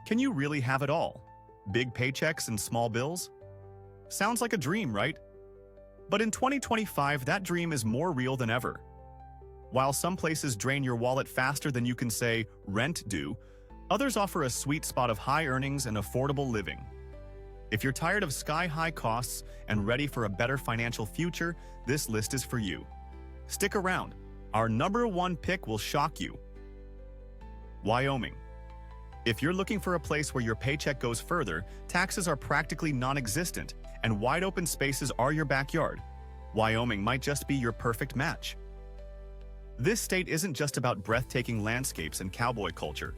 Can you really have it all? Big paychecks and small bills? Sounds like a dream, right? But in 2025, that dream is more real than ever. While some places drain your wallet faster than you can say rent do, others offer a sweet spot of high earnings and affordable living. If you're tired of sky-high costs and ready for a better financial future, this list is for you. Stick around. Our number one pick will shock you. Wyoming. If you're looking for a place where your paycheck goes further, taxes are practically non-existent, and wide-open spaces are your backyard, Wyoming might just be your perfect match. This state isn't just about breathtaking landscapes and cowboy culture.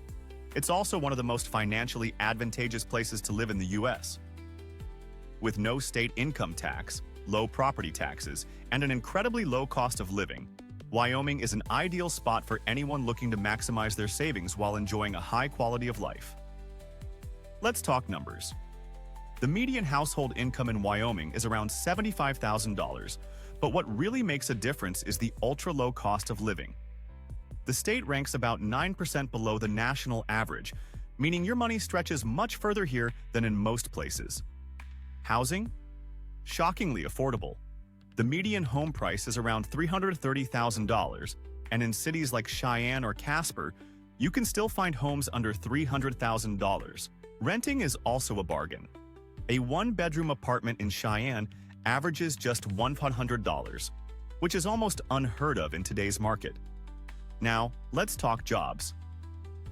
It's also one of the most financially advantageous places to live in the U.S. With no state income tax, low property taxes, and an incredibly low cost of living, Wyoming is an ideal spot for anyone looking to maximize their savings while enjoying a high quality of life. Let's talk numbers. The median household income in Wyoming is around $75,000, but what really makes a difference is the ultra-low cost of living. The state ranks about 9% below the national average, meaning your money stretches much further here than in most places. Housing? Shockingly affordable. The median home price is around $330,000, and in cities like Cheyenne or Casper, you can still find homes under $300,000. Renting is also a bargain. A one-bedroom apartment in Cheyenne averages just $100, which is almost unheard of in today's market. Now, let's talk jobs.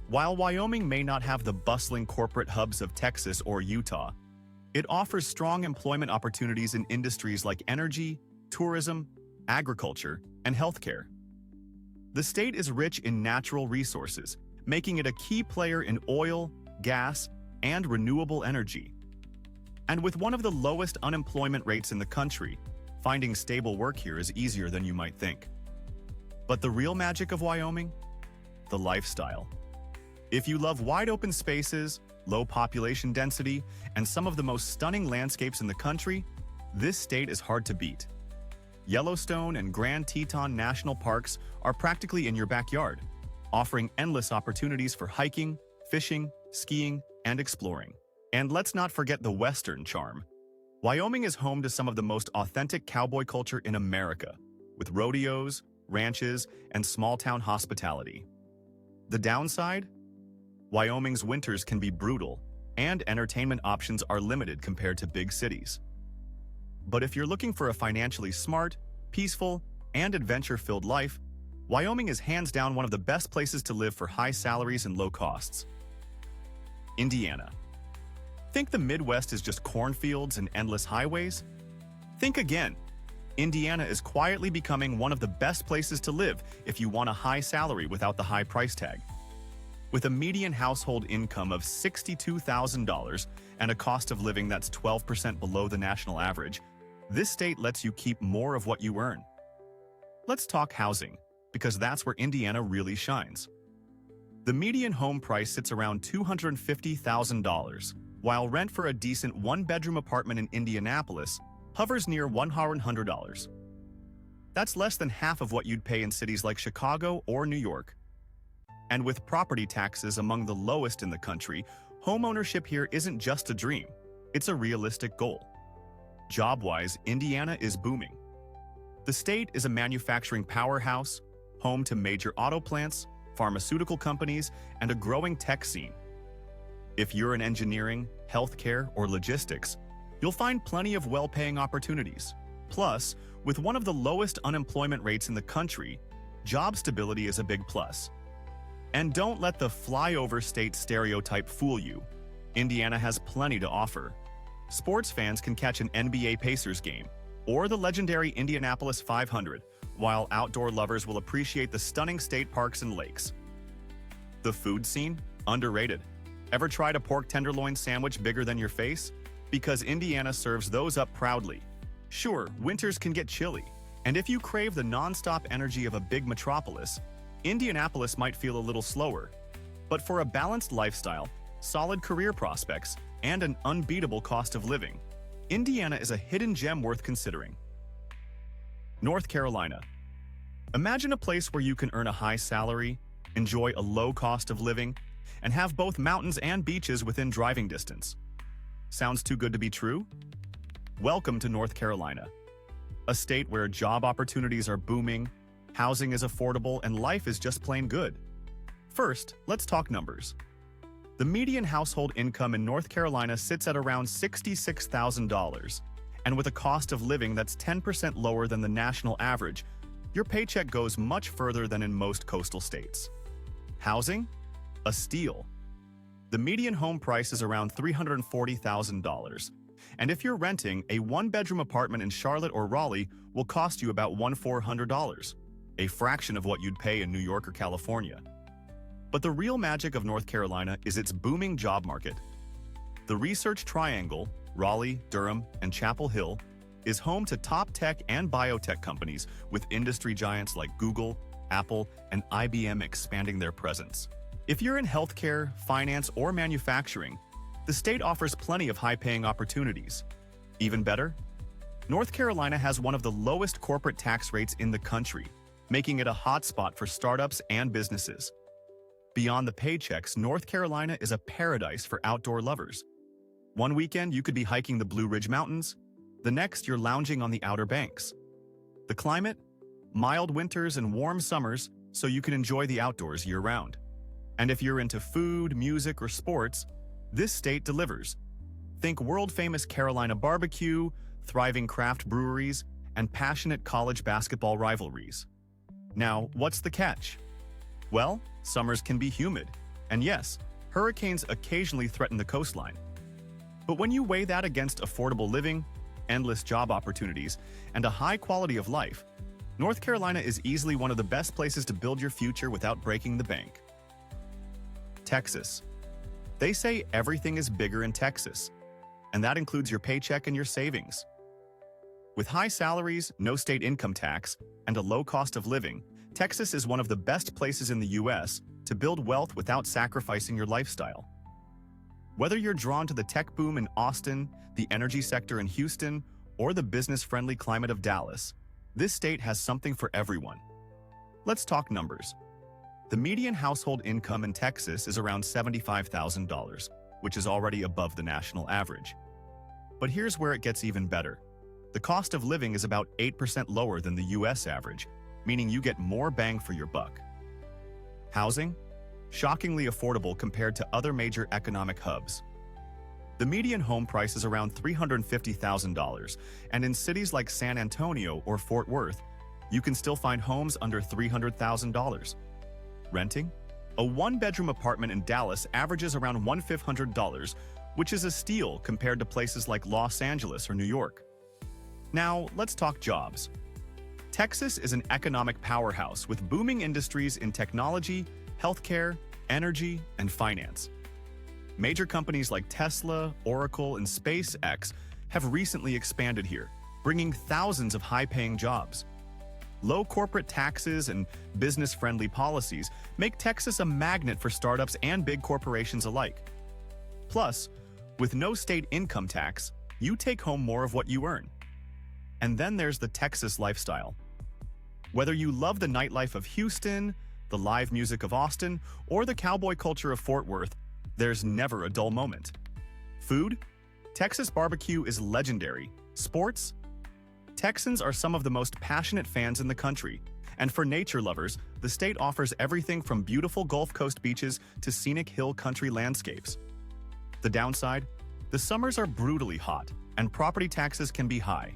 While Wyoming may not have the bustling corporate hubs of Texas or Utah, it offers strong employment opportunities in industries like energy, tourism, agriculture, and healthcare. The state is rich in natural resources, making it a key player in oil, gas, and renewable energy. And with one of the lowest unemployment rates in the country, finding stable work here is easier than you might think. But the real magic of Wyoming? The lifestyle. If you love wide-open spaces, low population density, and some of the most stunning landscapes in the country, this state is hard to beat. Yellowstone and Grand Teton National Parks are practically in your backyard, offering endless opportunities for hiking, fishing, skiing, and exploring. And let's not forget the Western charm. Wyoming is home to some of the most authentic cowboy culture in America, with rodeos, ranches, and small-town hospitality. The downside? Wyoming's winters can be brutal, and entertainment options are limited compared to big cities. But if you're looking for a financially smart, peaceful, and adventure-filled life, Wyoming is hands down one of the best places to live for high salaries and low costs. Indiana. Think the Midwest is just cornfields and endless highways? Think again. Indiana is quietly becoming one of the best places to live if you want a high salary without the high price tag. With a median household income of $62,000 and a cost of living that's 12% below the national average, this state lets you keep more of what you earn. Let's talk housing, because that's where Indiana really shines. The median home price sits around $250,000, while rent for a decent one-bedroom apartment in Indianapolis hovers near $100. That's less than half of what you'd pay in cities like Chicago or New York. And with property taxes among the lowest in the country, homeownership here isn't just a dream, it's a realistic goal. Job-wise, Indiana is booming. The state is a manufacturing powerhouse, home to major auto plants, pharmaceutical companies, and a growing tech scene. If you're in engineering, healthcare, or logistics, you'll find plenty of well-paying opportunities. Plus, with one of the lowest unemployment rates in the country, job stability is a big plus. And don't let the flyover state stereotype fool you. Indiana has plenty to offer. Sports fans can catch an NBA Pacers game, or the legendary Indianapolis 500, while outdoor lovers will appreciate the stunning state parks and lakes. The food scene? Underrated. Ever tried a pork tenderloin sandwich bigger than your face? Because Indiana serves those up proudly. Sure, winters can get chilly, and if you crave the non-stop energy of a big metropolis, Indianapolis might feel a little slower. But for a balanced lifestyle, solid career prospects, and an unbeatable cost of living, Indiana is a hidden gem worth considering. North Carolina. Imagine a place where you can earn a high salary, enjoy a low cost of living, and have both mountains and beaches within driving distance. Sounds too good to be true? Welcome to North Carolina, a state where job opportunities are booming, housing is affordable, and life is just plain good. First, let's talk numbers. The median household income in North Carolina sits at around $66,000, and with a cost of living that's 10% lower than the national average, your paycheck goes much further than in most coastal states. Housing? A steal. The median home price is around $340,000, and if you're renting, a one-bedroom apartment in Charlotte or Raleigh will cost you about $1,400, a fraction of what you'd pay in New York or California. But the real magic of North Carolina is its booming job market. The Research Triangle, Raleigh, Durham, and Chapel Hill, is home to top tech and biotech companies with industry giants like Google, Apple, and IBM expanding their presence. If you're in healthcare, finance, or manufacturing, the state offers plenty of high-paying opportunities. Even better, North Carolina has one of the lowest corporate tax rates in the country, making it a hotspot for startups and businesses. Beyond the paychecks, North Carolina is a paradise for outdoor lovers. One weekend, you could be hiking the Blue Ridge Mountains. The next, you're lounging on the Outer Banks. The climate? Mild winters and warm summers, so you can enjoy the outdoors year-round. And if you're into food, music, or sports, this state delivers. Think world-famous Carolina barbecue, thriving craft breweries, and passionate college basketball rivalries. Now, what's the catch? Well, summers can be humid, and yes, hurricanes occasionally threaten the coastline. But when you weigh that against affordable living, endless job opportunities, and a high quality of life, North Carolina is easily one of the best places to build your future without breaking the bank. Texas. They say everything is bigger in Texas, and that includes your paycheck and your savings. With high salaries, no state income tax, and a low cost of living, Texas is one of the best places in the U.S. to build wealth without sacrificing your lifestyle. Whether you're drawn to the tech boom in Austin, the energy sector in Houston, or the business-friendly climate of Dallas, this state has something for everyone. Let's talk numbers. The median household income in Texas is around $75,000, which is already above the national average. But here's where it gets even better. The cost of living is about 8% lower than the U.S. average, meaning you get more bang for your buck. Housing? Shockingly affordable compared to other major economic hubs. The median home price is around $350,000, and in cities like San Antonio or Fort Worth, you can still find homes under $300,000. Renting? A one-bedroom apartment in Dallas averages around $1,500, which is a steal compared to places like Los Angeles or New York. Now, let's talk jobs. Texas is an economic powerhouse with booming industries in technology, healthcare, energy, and finance. Major companies like Tesla, Oracle, and SpaceX have recently expanded here, bringing thousands of high-paying jobs. Low corporate taxes and business-friendly policies make Texas a magnet for startups and big corporations alike. Plus, with no state income tax, you take home more of what you earn. And then there's the Texas lifestyle. Whether you love the nightlife of Houston, the live music of Austin, or the cowboy culture of Fort Worth, there's never a dull moment. Food? Texas barbecue is legendary. Sports? Texans are some of the most passionate fans in the country, and for nature lovers, the state offers everything from beautiful Gulf Coast beaches to scenic hill country landscapes. The downside? The summers are brutally hot, and property taxes can be high.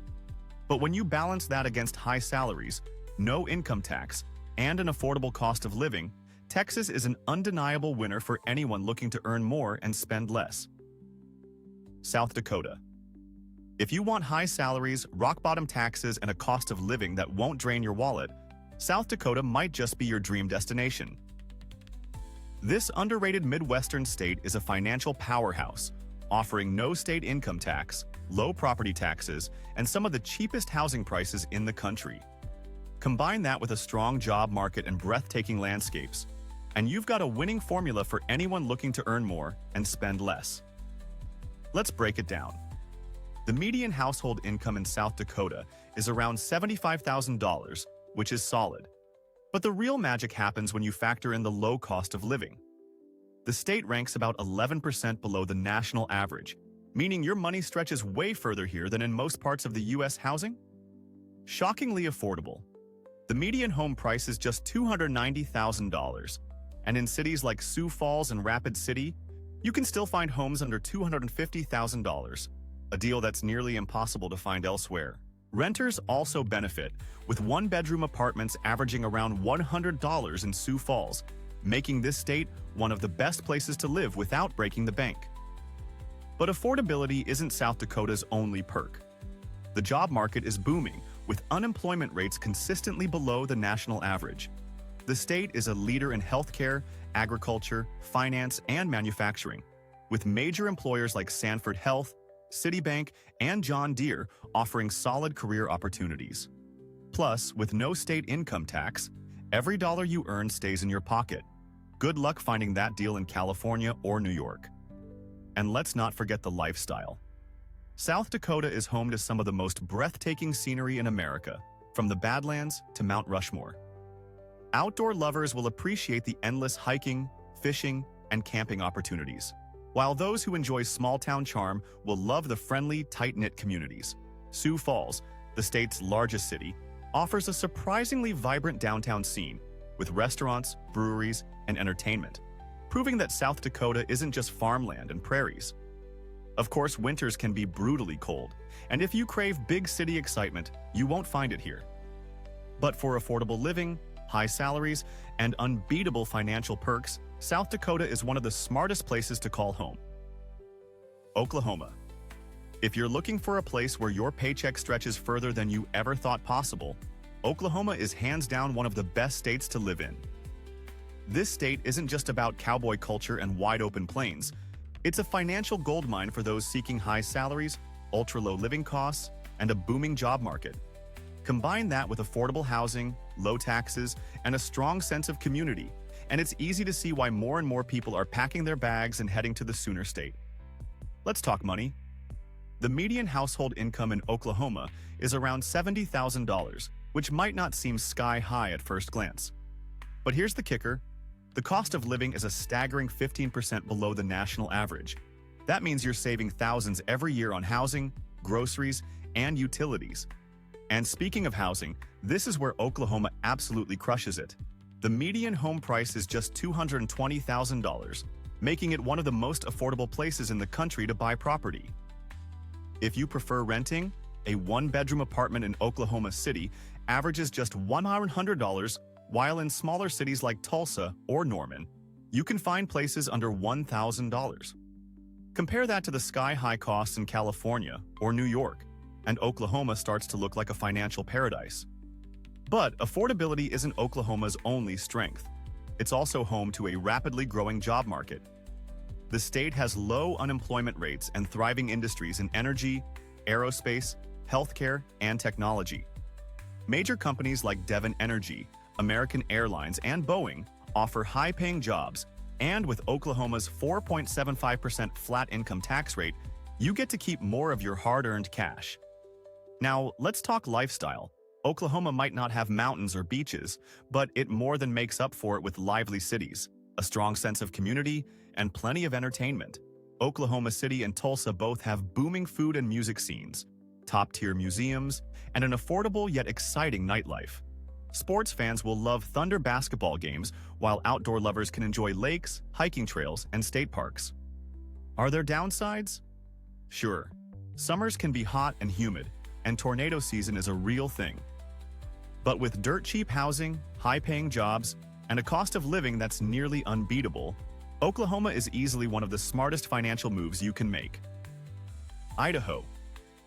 But when you balance that against high salaries, no income tax, and an affordable cost of living, Texas is an undeniable winner for anyone looking to earn more and spend less. South Dakota. If you want high salaries, rock-bottom taxes, and a cost of living that won't drain your wallet, South Dakota might just be your dream destination. This underrated Midwestern state is a financial powerhouse, offering no state income tax, low property taxes, and some of the cheapest housing prices in the country. Combine that with a strong job market and breathtaking landscapes, and you've got a winning formula for anyone looking to earn more and spend less. Let's break it down. The median household income in South Dakota is around $75,000, which is solid. But the real magic happens when you factor in the low cost of living. The state ranks about 11% below the national average, meaning your money stretches way further here than in most parts of the US housing? Shockingly affordable. The median home price is just $290,000, and in cities like Sioux Falls and Rapid City, you can still find homes under $250,000, a deal that's nearly impossible to find elsewhere. Renters also benefit, with one-bedroom apartments averaging around $100 in Sioux Falls, making this state one of the best places to live without breaking the bank. But affordability isn't South Dakota's only perk. The job market is booming, with unemployment rates consistently below the national average. The state is a leader in healthcare, agriculture, finance, and manufacturing, with major employers like Sanford Health, Citibank, and John Deere offering solid career opportunities. Plus, with no state income tax, every dollar you earn stays in your pocket. Good luck finding that deal in California or New York. And let's not forget the lifestyle. South Dakota is home to some of the most breathtaking scenery in America, from the Badlands to Mount Rushmore. Outdoor lovers will appreciate the endless hiking, fishing, and camping opportunities, while those who enjoy small-town charm will love the friendly, tight-knit communities. Sioux Falls, the state's largest city, offers a surprisingly vibrant downtown scene, with restaurants, breweries, and entertainment, proving that South Dakota isn't just farmland and prairies. Of course, winters can be brutally cold, and if you crave big city excitement, you won't find it here. But for affordable living, high salaries, and unbeatable financial perks, South Dakota is one of the smartest places to call home. Oklahoma. If you're looking for a place where your paycheck stretches further than you ever thought possible, Oklahoma is hands down one of the best states to live in. This state isn't just about cowboy culture and wide-open plains. It's a financial goldmine for those seeking high salaries, ultra-low living costs, and a booming job market. Combine that with affordable housing, low taxes, and a strong sense of community, and it's easy to see why more and more people are packing their bags and heading to the Sooner State. Let's talk money. The median household income in Oklahoma is around $70,000, which might not seem sky-high at first glance. But here's the kicker. The cost of living is a staggering 15% below the national average. That means you're saving thousands every year on housing, groceries, and utilities. And speaking of housing, this is where Oklahoma absolutely crushes it. The median home price is just $220,000, making it one of the most affordable places in the country to buy property. If you prefer renting, a one-bedroom apartment in Oklahoma City averages just $100, while in smaller cities like Tulsa or Norman, you can find places under $1,000. Compare that to the sky-high costs in California or New York, and Oklahoma starts to look like a financial paradise. But affordability isn't Oklahoma's only strength. It's also home to a rapidly growing job market. The state has low unemployment rates and thriving industries in energy, aerospace, healthcare, and technology. Major companies like Devon Energy, American Airlines, and Boeing offer high-paying jobs, and with Oklahoma's 4.75% flat income tax rate, you get to keep more of your hard-earned cash. Now, let's talk lifestyle. Oklahoma might not have mountains or beaches, but it more than makes up for it with lively cities, a strong sense of community, and plenty of entertainment. Oklahoma City and Tulsa both have booming food and music scenes, top-tier museums, and an affordable yet exciting nightlife. Sports fans will love Thunder basketball games, while outdoor lovers can enjoy lakes, hiking trails, and state parks. Are there downsides? Sure. Summers can be hot and humid, and tornado season is a real thing. But with dirt-cheap housing, high-paying jobs, and a cost of living that's nearly unbeatable, Oklahoma is easily one of the smartest financial moves you can make. Idaho.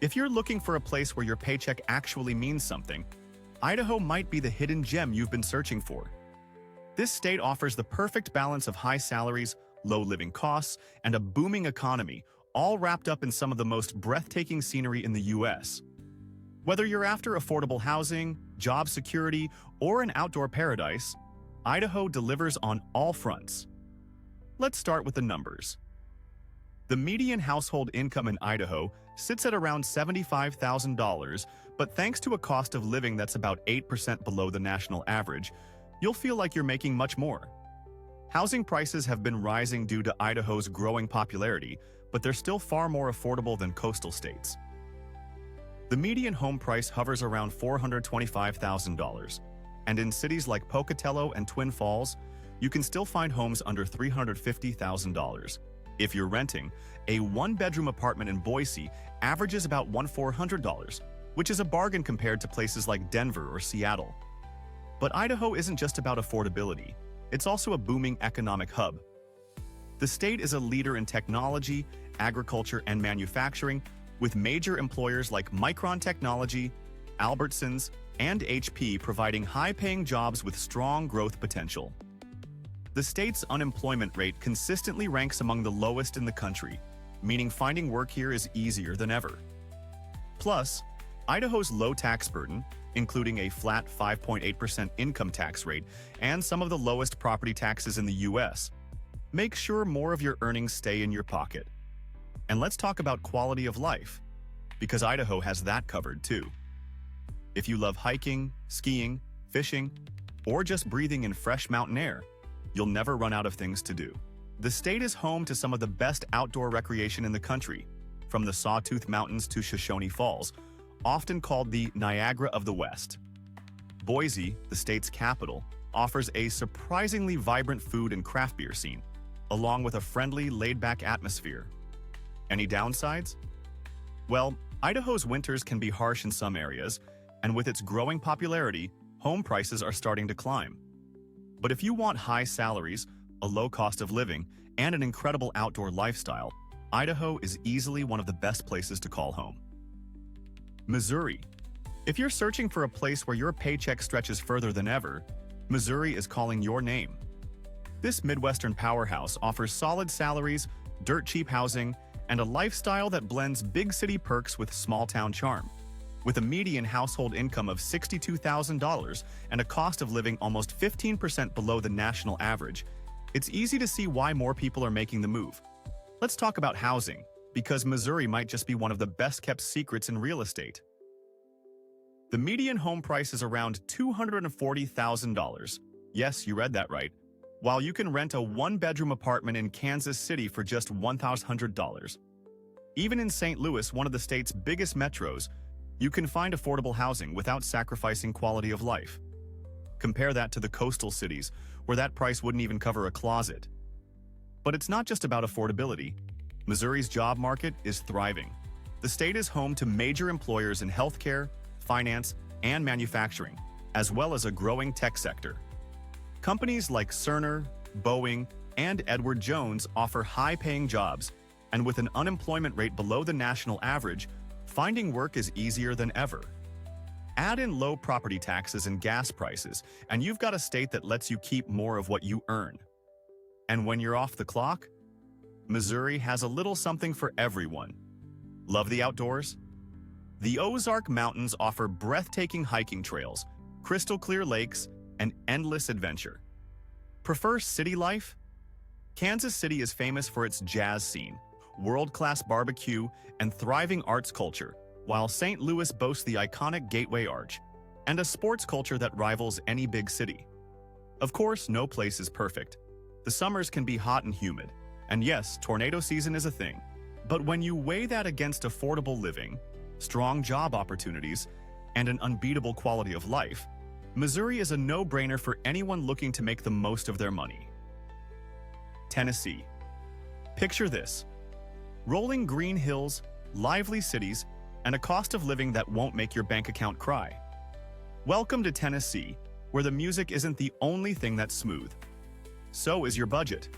If you're looking for a place where your paycheck actually means something, Idaho might be the hidden gem you've been searching for. This state offers the perfect balance of high salaries, low living costs, and a booming economy, all wrapped up in some of the most breathtaking scenery in the U.S. Whether you're after affordable housing, job security, or an outdoor paradise, Idaho delivers on all fronts. Let's start with the numbers. The median household income in Idaho sits at around $75,000, but thanks to a cost of living that's about 8% below the national average, you'll feel like you're making much more. Housing prices have been rising due to Idaho's growing popularity, but they're still far more affordable than coastal states. The median home price hovers around $425,000, and in cities like Pocatello and Twin Falls, you can still find homes under $350,000. If you're renting, a one-bedroom apartment in Boise averages about $1,400, which is a bargain compared to places like Denver or Seattle. But Idaho isn't just about affordability, it's also a booming economic hub. The state is a leader in technology, agriculture, and manufacturing, with major employers like Micron Technology, Albertsons, and HP providing high-paying jobs with strong growth potential. The state's unemployment rate consistently ranks among the lowest in the country, meaning finding work here is easier than ever. Plus, Idaho's low tax burden, including a flat 5.8% income tax rate and some of the lowest property taxes in the U.S., make sure more of your earnings stay in your pocket. And let's talk about quality of life, because Idaho has that covered too. If you love hiking, skiing, fishing, or just breathing in fresh mountain air, you'll never run out of things to do. The state is home to some of the best outdoor recreation in the country, from the Sawtooth Mountains to Shoshone Falls, often called the Niagara of the West. Boise, the state's capital, offers a surprisingly vibrant food and craft beer scene, along with a friendly, laid-back atmosphere. Any downsides? Well, Idaho's winters can be harsh in some areas, and with its growing popularity, home prices are starting to climb. But if you want high salaries, a low cost of living, and an incredible outdoor lifestyle, Idaho is easily one of the best places to call home. Missouri. If you're searching for a place where your paycheck stretches further than ever, Missouri is calling your name. This Midwestern powerhouse offers solid salaries, dirt-cheap housing, and a lifestyle that blends big city perks with small-town charm. With a median household income of $62,000 and a cost of living almost 15% below the national average, it's easy to see why more people are making the move. Let's talk about housing, because Missouri might just be one of the best-kept secrets in real estate. The median home price is around $240,000. Yes, you read that right. While you can rent a one-bedroom apartment in Kansas City for just $1,100. Even in St. Louis, one of the state's biggest metros, you can find affordable housing without sacrificing quality of life. Compare that to the coastal cities, where that price wouldn't even cover a closet. But it's not just about affordability. Missouri's job market is thriving. The state is home to major employers in healthcare, finance, and manufacturing, as well as a growing tech sector. Companies like Cerner, Boeing, and Edward Jones offer high-paying jobs, and with an unemployment rate below the national average, finding work is easier than ever. Add in low property taxes and gas prices, and you've got a state that lets you keep more of what you earn. And when you're off the clock, Missouri has a little something for everyone. Love the outdoors? The Ozark Mountains offer breathtaking hiking trails, crystal-clear lakes, and endless adventure. Prefer city life? Kansas City is famous for its jazz scene, world-class barbecue, and thriving arts culture, while St. Louis boasts the iconic Gateway Arch and a sports culture that rivals any big city. Of course, no place is perfect. The summers can be hot and humid, and yes, tornado season is a thing. But when you weigh that against affordable living, strong job opportunities, and an unbeatable quality of life, Missouri is a no-brainer for anyone looking to make the most of their money. Tennessee. Picture this: rolling green hills, lively cities, and a cost of living that won't make your bank account cry. Welcome to Tennessee, where the music isn't the only thing that's smooth. So is your budget.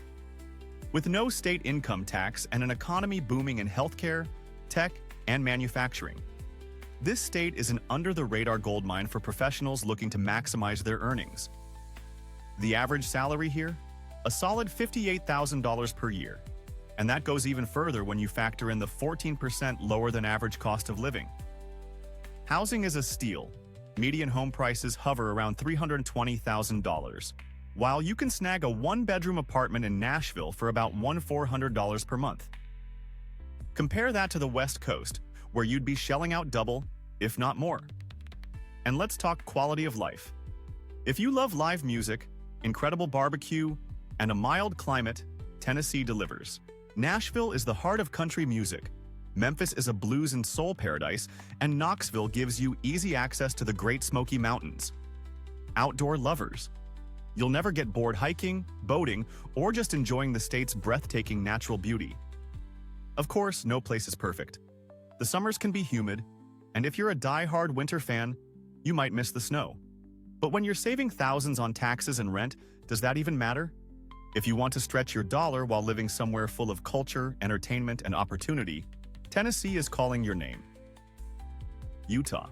With no state income tax and an economy booming in healthcare, tech, and manufacturing, this state is an under-the-radar goldmine for professionals looking to maximize their earnings. The average salary here? A solid $58,000 per year. And that goes even further when you factor in the 14% lower than average cost of living. Housing is a steal. Median home prices hover around $320,000, while you can snag a one-bedroom apartment in Nashville for about $1,400 per month. Compare that to the West Coast, where you'd be shelling out double, if not more. And let's talk quality of life. If you love live music, incredible barbecue, and a mild climate, Tennessee delivers. Nashville is the heart of country music. Memphis is a blues and soul paradise, and Knoxville gives you easy access to the Great Smoky Mountains. Outdoor lovers. You'll never get bored hiking, boating, or just enjoying the state's breathtaking natural beauty. Of course, no place is perfect. The summers can be humid, and if you're a die-hard winter fan, you might miss the snow. But when you're saving thousands on taxes and rent, does that even matter? If you want to stretch your dollar while living somewhere full of culture, entertainment, and opportunity, Tennessee is calling your name. Utah.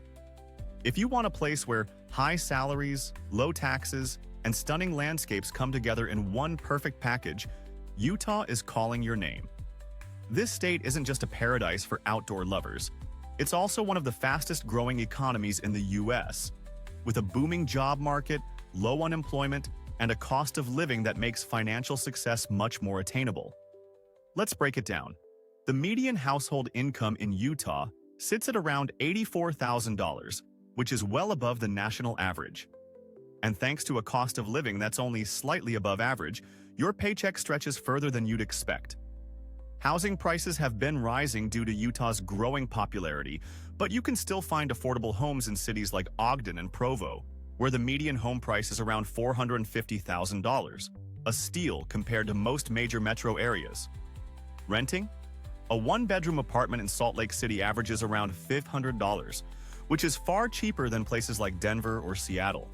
If you want a place where high salaries, low taxes, and stunning landscapes come together in one perfect package, Utah is calling your name. This state isn't just a paradise for outdoor lovers. It's also one of the fastest growing economies in the U.S., with a booming job market, low unemployment, and a cost of living that makes financial success much more attainable. Let's break it down. The median household income in Utah sits at around $84,000, which is well above the national average. And thanks to a cost of living that's only slightly above average, your paycheck stretches further than you'd expect. Housing prices have been rising due to Utah's growing popularity, but you can still find affordable homes in cities like Ogden and Provo, where the median home price is around $450,000, a steal compared to most major metro areas. Renting? A one-bedroom apartment in Salt Lake City averages around $500, which is far cheaper than places like Denver or Seattle.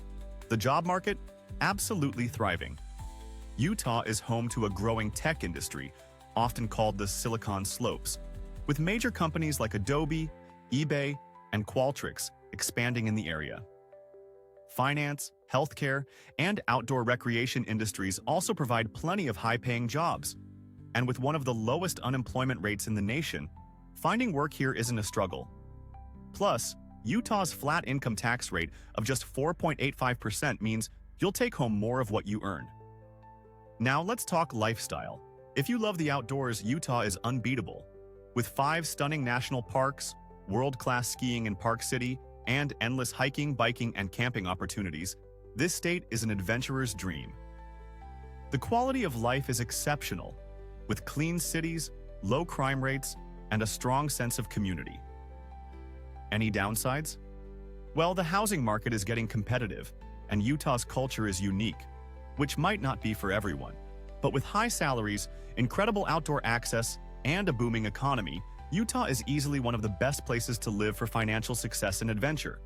The job market? Absolutely thriving. Utah is home to a growing tech industry, often called the Silicon Slopes, with major companies like Adobe, eBay, and Qualtrics expanding in the area. Finance, healthcare, and outdoor recreation industries also provide plenty of high-paying jobs. And with one of the lowest unemployment rates in the nation, finding work here isn't a struggle. Plus, Utah's flat income tax rate of just 4.85% means you'll take home more of what you earn. Now let's talk lifestyle. If you love the outdoors, Utah is unbeatable. With 5 stunning national parks, world-class skiing in Park City, and endless hiking, biking, and camping opportunities, this state is an adventurer's dream. The quality of life is exceptional, with clean cities, low crime rates, and a strong sense of community. Any downsides? Well, the housing market is getting competitive, and Utah's culture is unique, which might not be for everyone. But with high salaries, incredible outdoor access, and a booming economy, Utah is easily one of the best places to live for financial success and adventure.